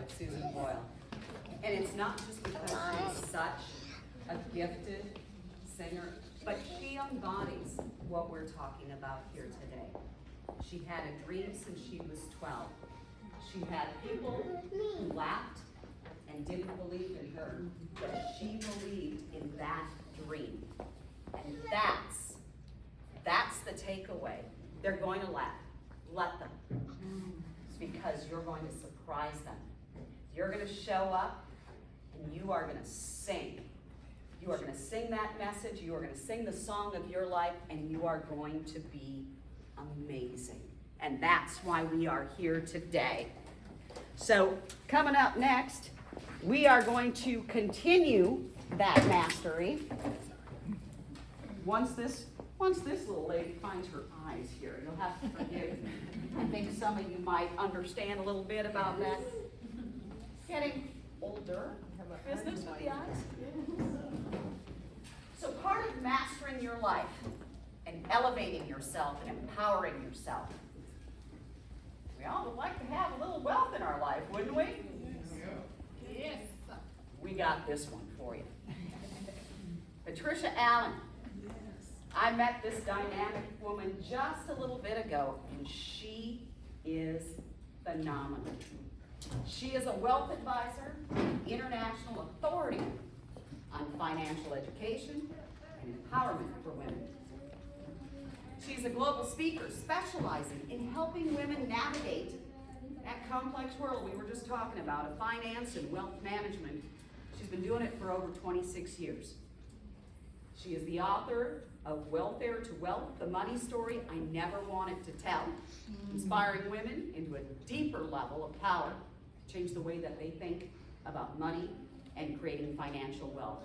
with Susan Boyle. And it's not just because she's such a gifted singer, but she embodies what we're talking about here today. She had a dream since she was 12. She had people who laughed and didn't believe in her, but she believed in that dream. And that's the takeaway. They're going to laugh. Let them. It's because you're going to surprise them. You're going to show up and you are going to sing. You are going to sing that message. You are going to sing the song of your life, and you are going to be amazing. And that's why we are here today. So coming up next, we are going to continue that mastery. Once this little lady finds her eyes here, you'll have to forgive me. I think some of you might understand a little bit about that. Getting older. Business with the eyes. So part of mastering your life and elevating yourself and empowering yourself, we all would like to have a little wealth in our life, wouldn't we? Yes. We got this one for you. Patricia Allen. I met this dynamic woman just a little bit ago, and she is phenomenal. She is a wealth advisor, international authority on financial education and empowerment for women. She's a global speaker specializing in helping women navigate that complex world we were just talking about of finance and wealth management. She's been doing it for over 26 years. She is the author of Welfare to Wealth, the money story I never wanted to tell, inspiring women into a deeper level of power to change the way that they think about money and creating financial wealth.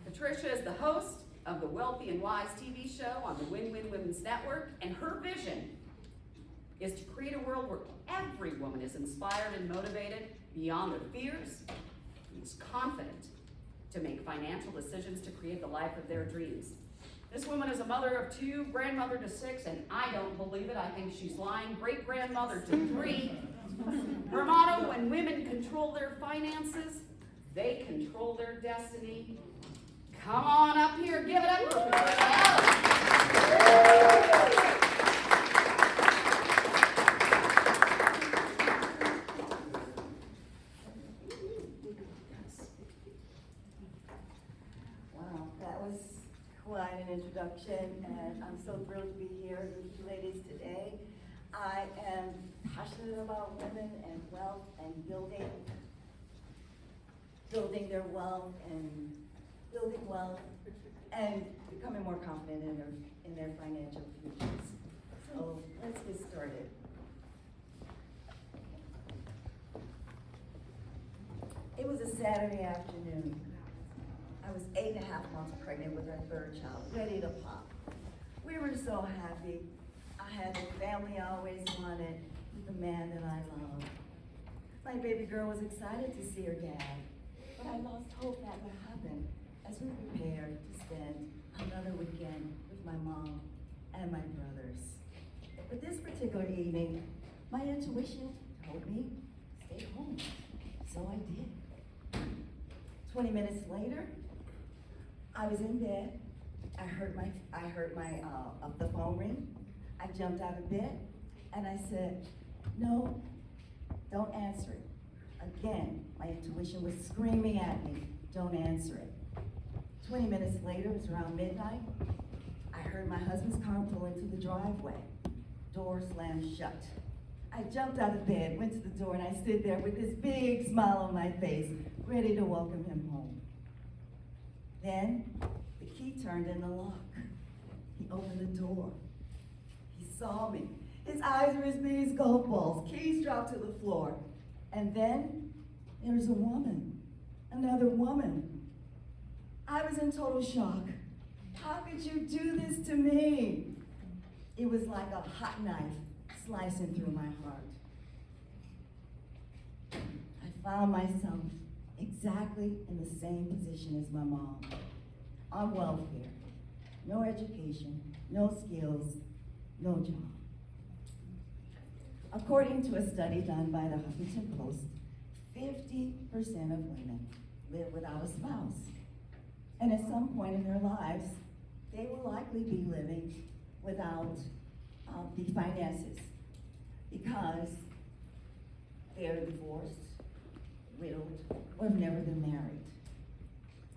Patricia is the host of the Wealthy and Wise TV show on the Win-Win Women's Network, and her vision is to create a world where every woman is inspired and motivated beyond their fears and is confident to make financial decisions to create the life of their dreams. This woman is a mother of 2, grandmother to 6, and I don't believe it, I think she's lying, great-grandmother to 3. Her motto, when women control their finances, they control their destiny. Come on up here, give it up for Patricia Allen. Quite an introduction, and I'm so thrilled to be here with you ladies today. I am passionate about women and wealth and building their wealth and building wealth and becoming more confident in their financial futures. So let's get started. It was a Saturday afternoon. I was 8.5 months pregnant with our 3rd child, ready to pop. We were so happy. I had the family I always wanted, the man that I loved. My baby girl was excited to see her dad, but I lost hope that would happen as we prepared to spend another weekend with my mom and my brothers. But this particular evening, my intuition told me, stay home. So I did. 20 minutes later, I was in bed. I heard the phone ring. I jumped out of bed and I said, no, don't answer it. Again, my intuition was screaming at me, don't answer it. 20 minutes later, it was around midnight, I heard my husband's car pull into the driveway. Door slammed shut. I jumped out of bed, went to the door, and I stood there with this big smile on my face, ready to welcome him home. Then, the key turned in the lock. He opened the door. He saw me. His eyes were as big as golf balls. Keys dropped to the floor. And then, there was a woman. Another woman. I was in total shock. How could you do this to me? It was like a hot knife slicing through my heart. I found myself exactly in the same position as my mom, on welfare, no education, no skills, no job. According to a study done by the Huffington Post, 50% of women live without a spouse. And at some point in their lives, they will likely be living without the finances because they are divorced, widowed, or have never been married.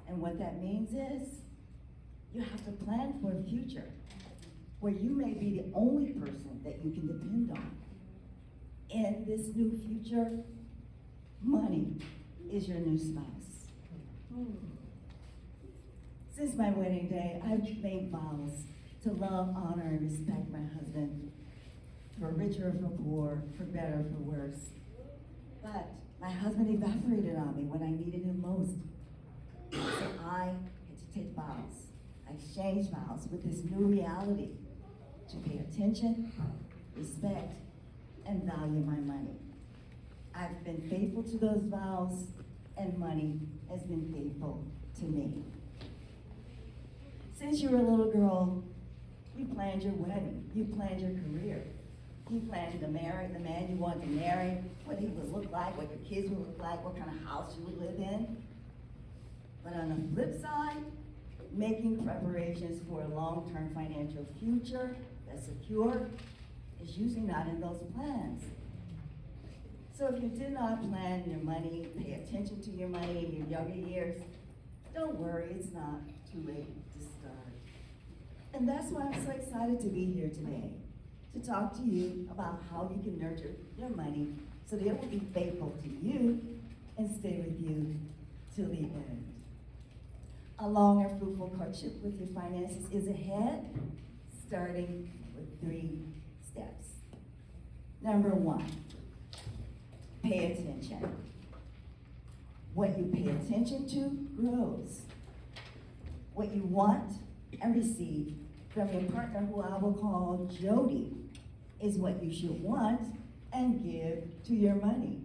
And what that means is you have to plan for a future where you may be the only person that you can depend on. In this new future, money is your new spouse. Since my wedding day, I've made vows to love, honor, and respect my husband, for richer or for poor, for better or for worse. But my husband evaporated on me when I needed him most. So I had to take vows. I exchanged vows with this new reality to pay attention, respect, and value my money. I've been faithful to those vows, and money has been faithful to me. Since you were a little girl, you planned your wedding, you planned your career, you planned to marry the man you wanted to marry, what he would look like, what your kids would look like, what kind of house you would live in. But on the flip side, making preparations for a long-term financial future that's secure is usually not in those plans. So if you did not plan your money, pay attention to your money in your younger years, don't worry, it's not too late to start. And that's why I'm so excited to be here today, to talk to you about how you can nurture your money so that it will be faithful to you and stay with you till the end. A long and fruitful courtship with your finances is ahead, starting with 3 steps. Number 1, pay attention. What you pay attention to grows. What you want and receive from your partner, who I will call Jody, is what you should want and give to your money.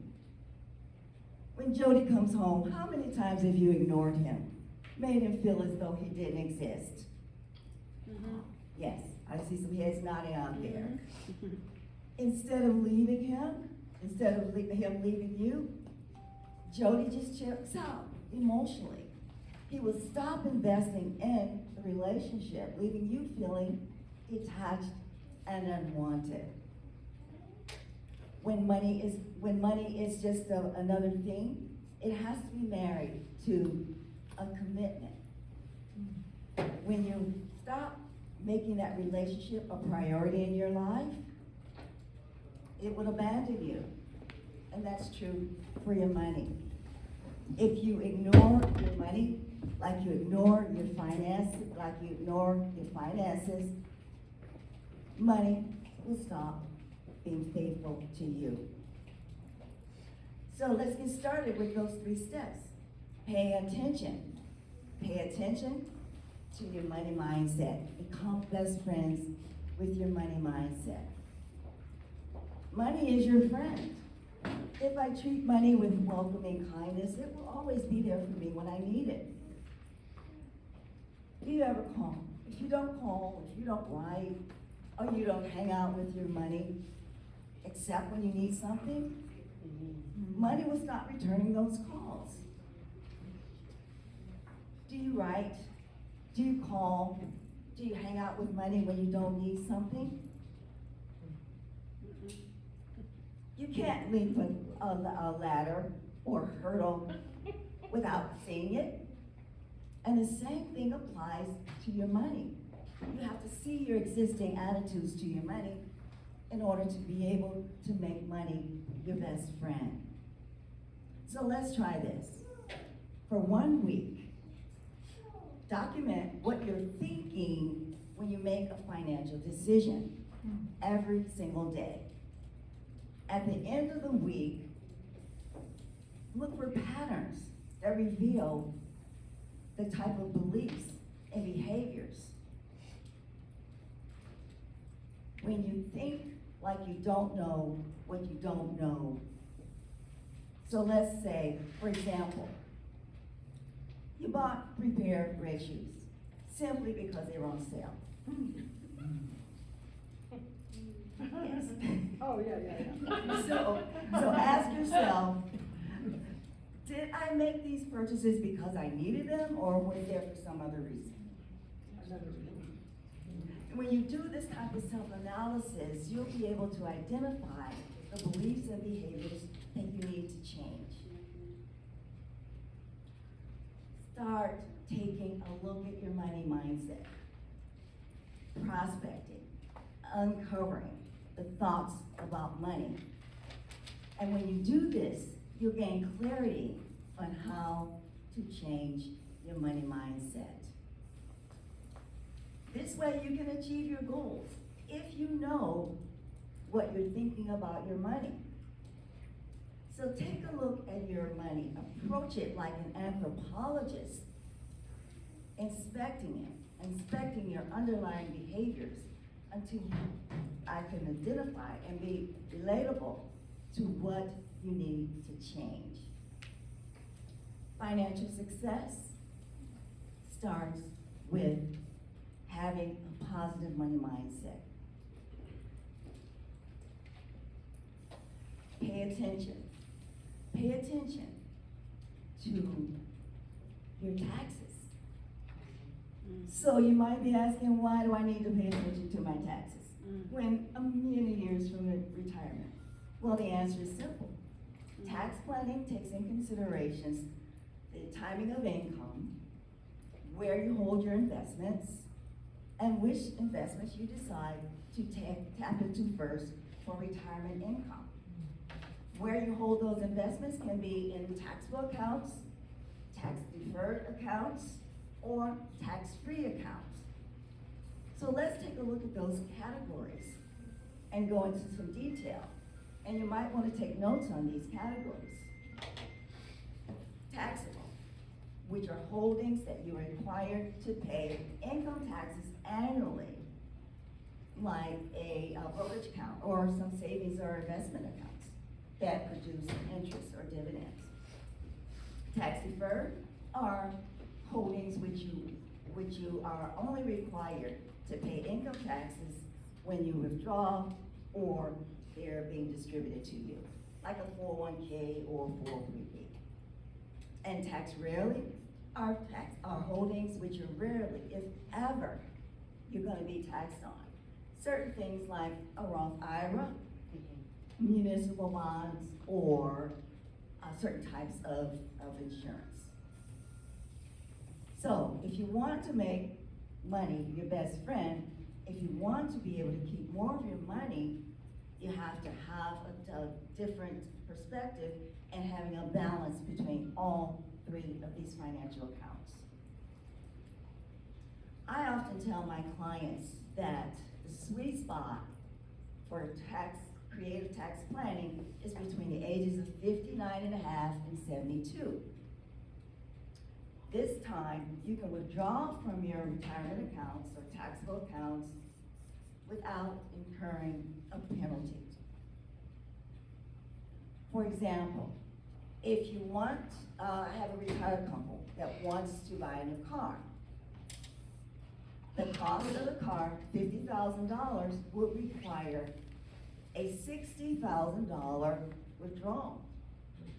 When Jody comes home, how many times have you ignored him? Made him feel as though he didn't exist? Yes, I see some heads nodding out there. Instead of leaving him, instead of him leaving you, Jody just checks out emotionally. He will stop investing in the relationship, leaving you feeling detached and unwanted. When money is just another thing, it has to be married to a commitment. When you stop making that relationship a priority in your life, it will abandon you. And that's true for your money. If you ignore your money, like you ignore your finances, money will stop being faithful to you. So let's get started with those 3 steps. Pay attention. Pay attention to your money mindset. Become best friends with your money mindset. Money is your friend. If I treat money with welcoming kindness, it will always be there for me when I need it. Do you ever call? If you don't call, if you don't write, or you don't hang out with your money, except when you need something, money will stop returning those calls. Do you write? Do you call? Do you hang out with money when you don't need something? You can't leap a ladder or hurdle without seeing it. And the same thing applies to your money. You have to see your existing attitudes to your money in order to be able to make money your best friend. So let's try this. For 1 week, document what you're thinking when you make a financial decision every single day. At the end of the week, look for patterns that reveal the type of beliefs and behaviors. When you think like you don't know what you don't know. So let's say, for example, you bought 3 pair of red shoes simply because they were on sale. Yes. Oh, yeah. So ask yourself, did I make these purchases because I needed them or was there for some other reason? And when you do this type of self-analysis, you'll be able to identify the beliefs and behaviors that you need to change. Start taking a look at your money mindset, prospecting, uncovering the thoughts about money. And when you do this, you'll gain clarity on how to change your money mindset. This way you can achieve your goals if you know what you're thinking about your money. So take a look at your money, approach it like an anthropologist, inspecting your underlying behaviors until I can identify and be relatable to what you need to change. Financial success starts with having a positive money mindset. Pay attention. Pay attention to your taxes. So you might be asking, why do I need to pay attention to my taxes when I'm many years from retirement? Well, the answer is simple. Tax planning takes in considerations the timing of income, where you hold your investments, and which investments you decide to tap into first for retirement income. Where you hold those investments can be in taxable accounts, tax-deferred accounts, or tax-free accounts. So let's take a look at those categories and go into some detail. And you might want to take notes on these categories. Taxable, which are holdings that you are required to pay income taxes annually, like a brokerage account or some savings or investment accounts that produce interest or dividends. Tax deferred are holdings which you are only required to pay income taxes when you withdraw or they're being distributed to you, like a 401k or 403b. And tax rarely are holdings which are rarely, if ever, you're going to be taxed on. Certain things like a Roth IRA, municipal bonds, or certain types of insurance. So if you want to make money your best friend, if you want to be able to keep more of your money, you have to have a different perspective and having a balance between all three of these financial accounts. I often tell my clients that the sweet spot for creative tax planning is between the ages of 59 and a half and 72. This time, you can withdraw from your retirement accounts or taxable accounts without incurring a penalty. For example, if you have a retired couple that wants to buy a new car, the cost of the car, $50,000, would require a $60,000 withdrawal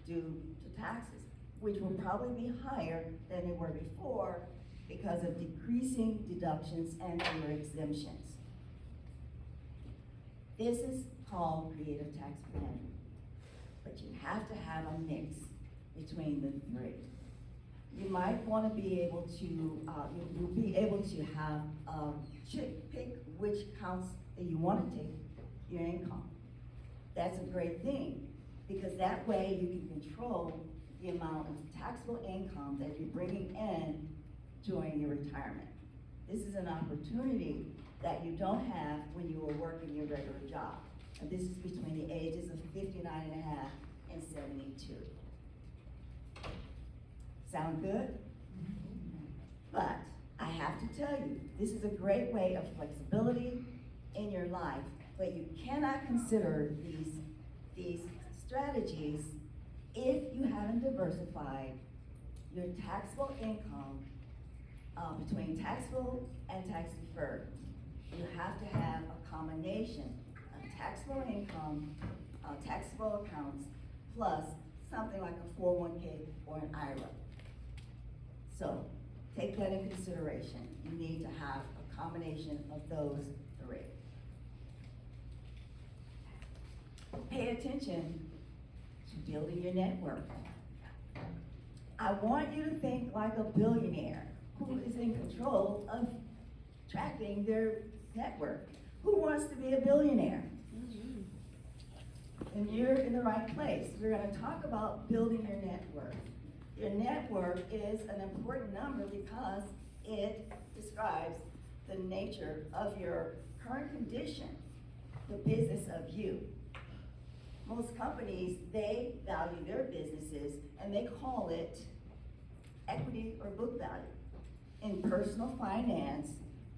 due to taxes, which will probably be higher than they were before because of decreasing deductions and fewer exemptions. This is called creative tax planning, but you have to have a mix between the three. You might want to be able to, you'll be able to have, pick which accounts that you want to take your income. That's a great thing, because that way you can control the amount of taxable income that you're bringing in during your retirement. This is an opportunity that you don't have when you are working your regular job. And this is between the ages of 59 and a half and 72. Sound good? But I have to tell you, this is a great way of flexibility in your life, but you cannot consider these strategies if you haven't diversified your taxable income between taxable and tax deferred. You have to have a combination of taxable income, taxable accounts, plus something like a 401k or an IRA. So, take that in consideration. You need to have a combination of those three. Pay attention to building your network. I want you to think like a billionaire who is in control of tracking their network. Who wants to be a billionaire? And you're in the right place. We're going to talk about building your network. Your network is an important number because it describes the nature of your current condition, the business of you. Most companies, they value their businesses and they call it equity or book value. In personal finance,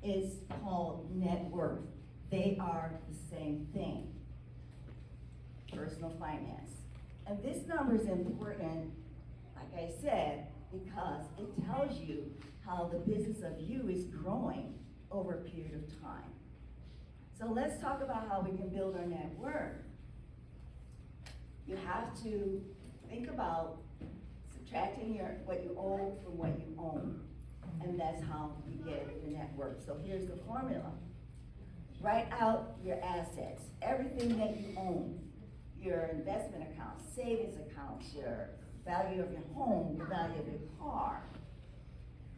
it's called net worth. They are the same thing. Personal finance. And this number is important, like I said, because it tells you how the business of you is growing over a period of time. So let's talk about how we can build our net worth. You have to think about subtracting what you owe from what you own. And that's how you get your net worth. So here's the formula. Write out your assets, everything that you own, your investment accounts, savings accounts, your value of your home, the value of your car.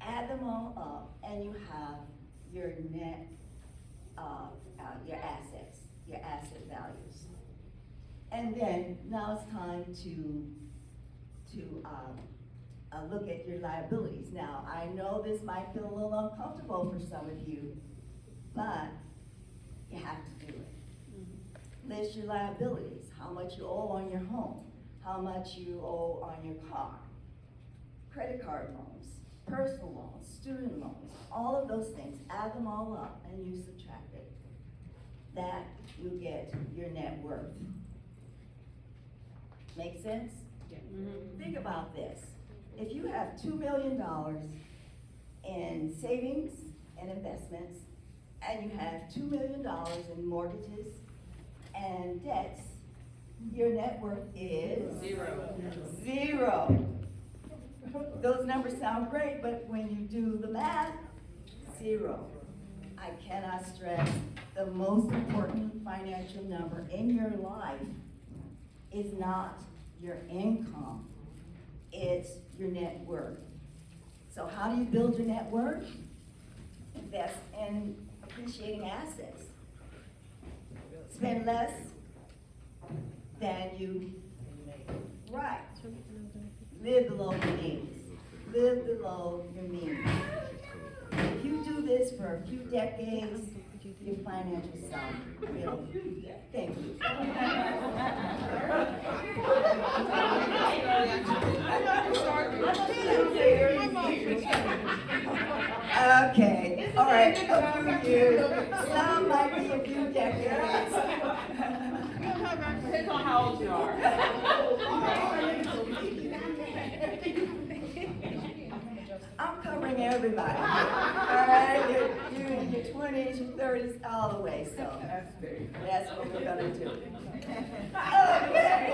Add them all up and you have your net, your assets, your asset values. And then now it's time to look at your liabilities. Now, I know this might feel a little uncomfortable for some of you, but you have to do it. List your liabilities, how much you owe on your home, how much you owe on your car, credit card loans, personal loans, student loans, all of those things. Add them all up and you subtract it. That you get your net worth. Make sense? Yeah. Think about this. If you have $2 million in savings and investments, and you have $2 million in mortgages and debts, your net worth is? Zero. Those numbers sound great, but when you do the math, zero. I cannot stress the most important financial number in your life is not your income, it's your net worth. So how do you build your net worth? Invest in appreciating assets. Spend less than you right. Live below your means. Live below your means. If you do this for a few decades, your financial self will. Thank you. Okay, all right, a few years. Some might be a few decades. Depends on how old you are. I'm covering everybody. All right, you in your 20s, your 30s, all the way. So that's what we're gonna do. Okay.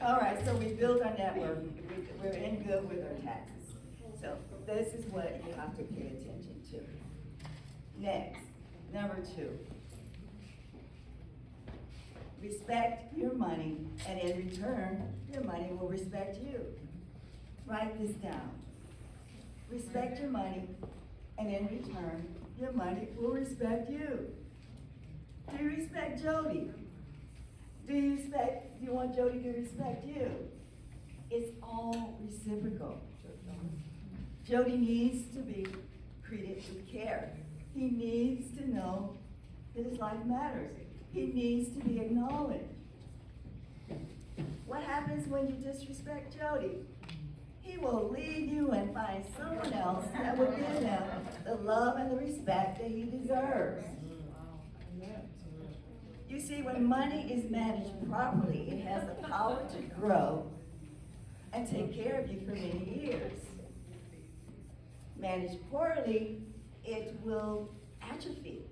All right. So we build our network. We're in good with our taxes. So this is what you have to pay attention to. Next, number 2. Respect your money, and in return, your money will respect you. Write this down. Respect your money, and in return, your money will respect you. Do you respect Jody? Do you want Jody to respect you? It's all reciprocal. Jody needs to be treated with care. He needs to know that his life matters. He needs to be acknowledged. What happens when you disrespect Jody? He will leave you and find someone else that will give him the love and the respect that he deserves. You see, when money is managed properly, it has the power to grow and take care of you for many years. Managed poorly, it will atrophy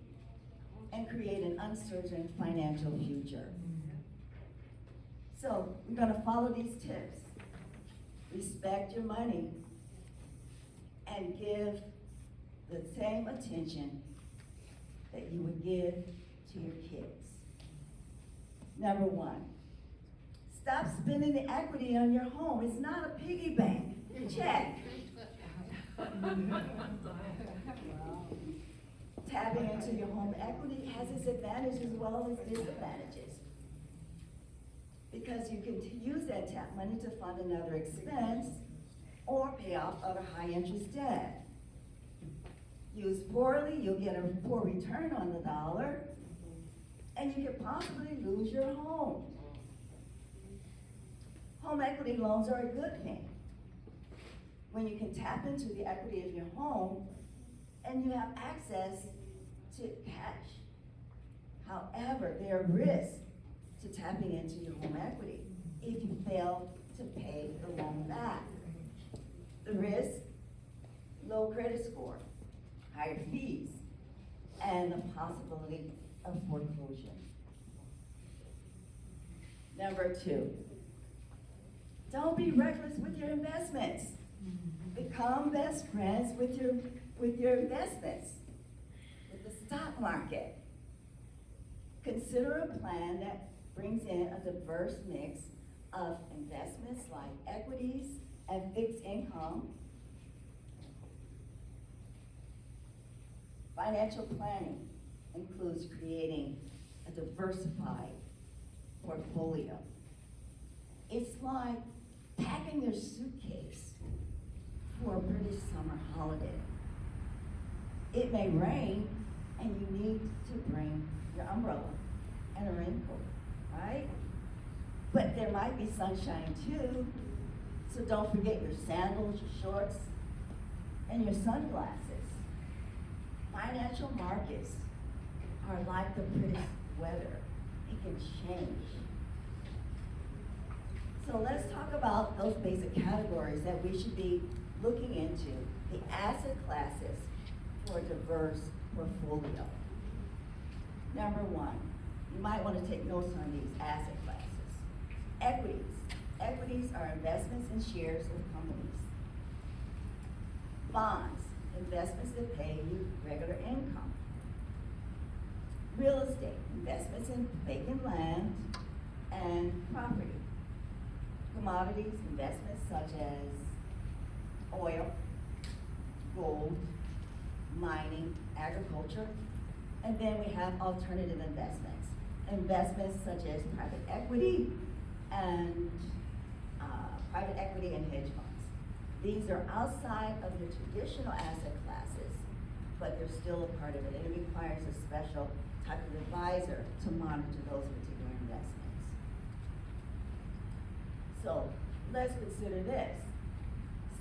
and create an uncertain financial future. So we're gonna follow these tips. Respect your money and give the same attention that you would give to your kids. Number one, stop spending the equity on your home. It's not a piggy bank. Check. Tapping into your home equity has its advantages as well as disadvantages. Because you can use that tap money to fund another expense or pay off other high interest debt. Used poorly, you'll get a poor return on the dollar, and you could possibly lose your home. Home equity loans are a good thing. When you can tap into the equity of your home and you have access to cash. However, there are risks to tapping into your home equity if you fail to pay the loan back. The risk, low credit score, higher fees, and the possibility of foreclosure. Number two, don't be reckless with your investments. Become best friends with your investments, with the stock market. Consider a plan that brings in a diverse mix of investments like equities and fixed income. Financial planning includes creating a diversified portfolio. It's like packing your suitcase for a British summer holiday. It may rain and you need to bring your umbrella and a raincoat, right? But there might be sunshine too, so don't forget your sandals, your shorts, and your sunglasses. Financial markets are like the British weather. It can change. So let's talk about those basic categories that we should be looking into, the asset classes for a diverse portfolio. Number one, you might want to take notes on these asset classes. Equities. Equities are investments in shares of companies. Bonds, investments that pay you regular income. Real estate, investments in vacant land and property. Commodities, investments such as oil, gold, mining, agriculture, and then we have alternative investments. Investments such as private equity and hedge funds. These are outside of your traditional asset classes, but they're still a part of it, and it requires a special type of advisor to monitor those particular investments. So let's consider this.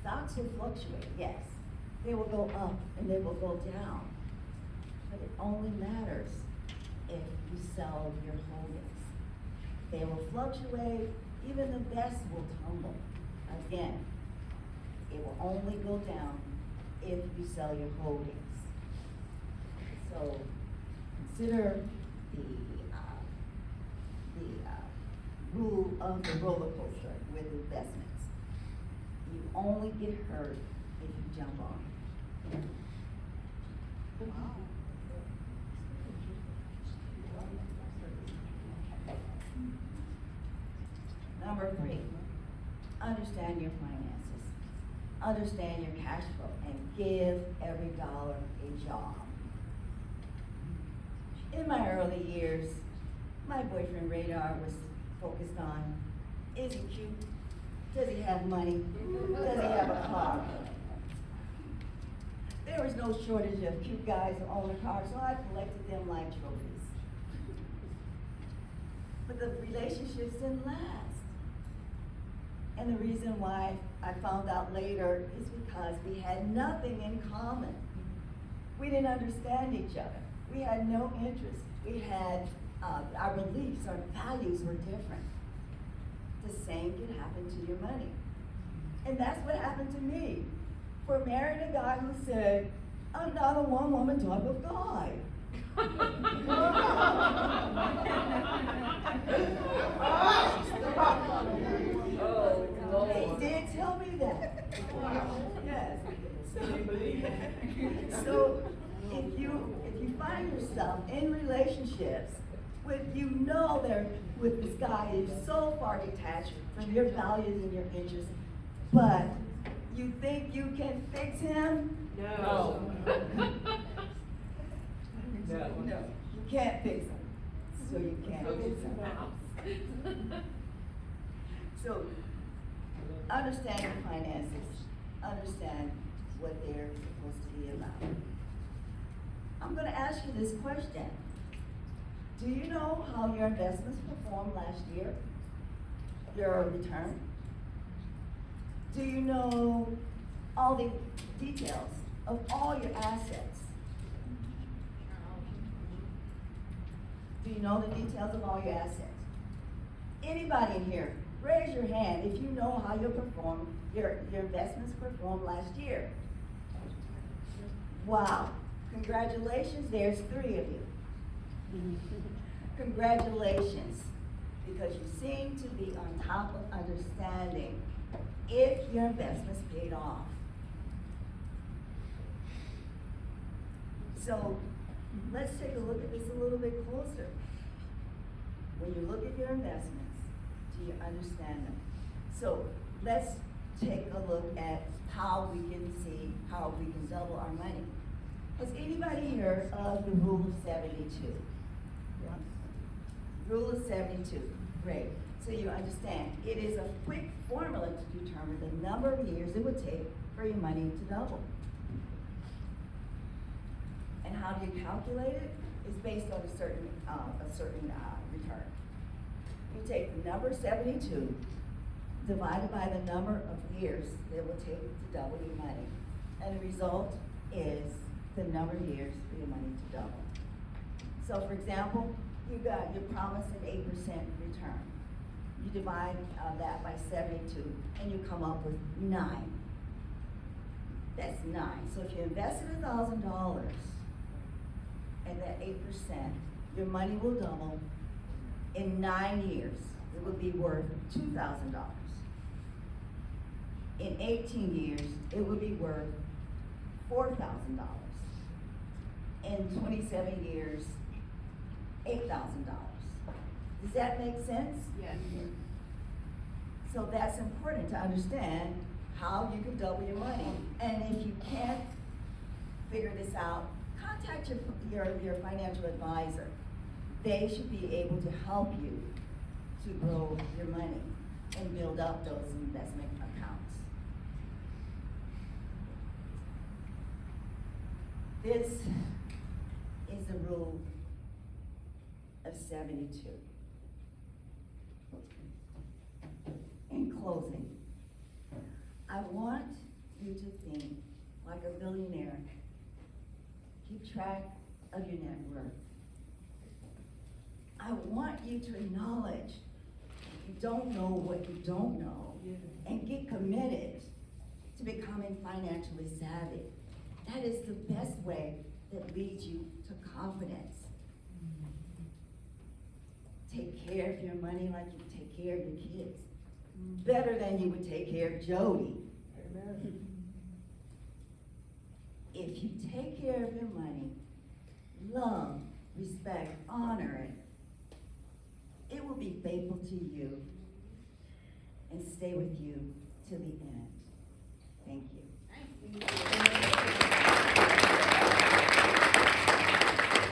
Stocks will fluctuate, yes. They will go up and they will go down. But it only matters if you sell your holdings. They will fluctuate, even the best will tumble. Again, it will only go down if you sell your holdings. So consider the rule of the roller coaster with investments. You only get hurt if you jump on. Number three, understand your finances. Understand your cash flow and give every dollar a job. In my early years, my boyfriend radar was focused on, is he cute? Does he have money? Does he have a car? There was no shortage of cute guys who own a car, so I collected them like trophies. But the relationships didn't last. And the reason why I found out later is because we had nothing in common. We didn't understand each other. We had no interest. We had, our beliefs, our values were different. The same can happen to your money. And that's what happened to me. For marrying a guy who said, I'm not a one-woman type of guy. They did tell me that. Yes. So if you find yourself in relationships with with this guy who's so far detached from your values and your interests, but you think you can fix him? No. No, you can't fix him. So you can't fix him. So understand your finances, understand what they're supposed to be about. I'm gonna ask you this question. Do you know how your investments performed last year? Your return? Do you know all the details of all your assets? Do you know the details of all your assets? Anybody in here, raise your hand if you know how your investments performed last year. Wow, congratulations, there's 3 of you. Congratulations, because you seem to be on top of understanding if your investments paid off. So let's take a look at this a little bit closer. When you look at your investments, do you understand them? So let's take a look at how we can double our money. Has anybody heard of the rule of 72? Rule of 72, great. So you understand, it is a quick formula to determine the number of years it would take for your money to double. And how do you calculate it? It's based on a certain return. You take the number 72 divided by the number of years that it will take to double your money. And the result is the number of years for your money to double. So for example, you're promised an 8% return. You divide that by 72 and you come up with 9. That's 9. So if you invested $1,000 and that 8%, your money will double in 9 years. It will be worth $2,000. In 18 years, it will be worth $4,000. In 27 years, $8,000. Does that make sense? Yes. So that's important to understand how you can double your money. And if you can't figure this out, contact your financial advisor. They should be able to help you to grow your money and build up those investment accounts. This is the rule of 72. In closing, I want you to think like a billionaire. Keep track of your net worth. I want you to acknowledge you don't know what you don't know and get committed to becoming financially savvy. That is the best way that leads you to confidence. Take care of your money like you take care of your kids. Better than you would take care of Jody. Amen. If you take care of your money, love, respect, honor it will be faithful to you and stay with you to the end.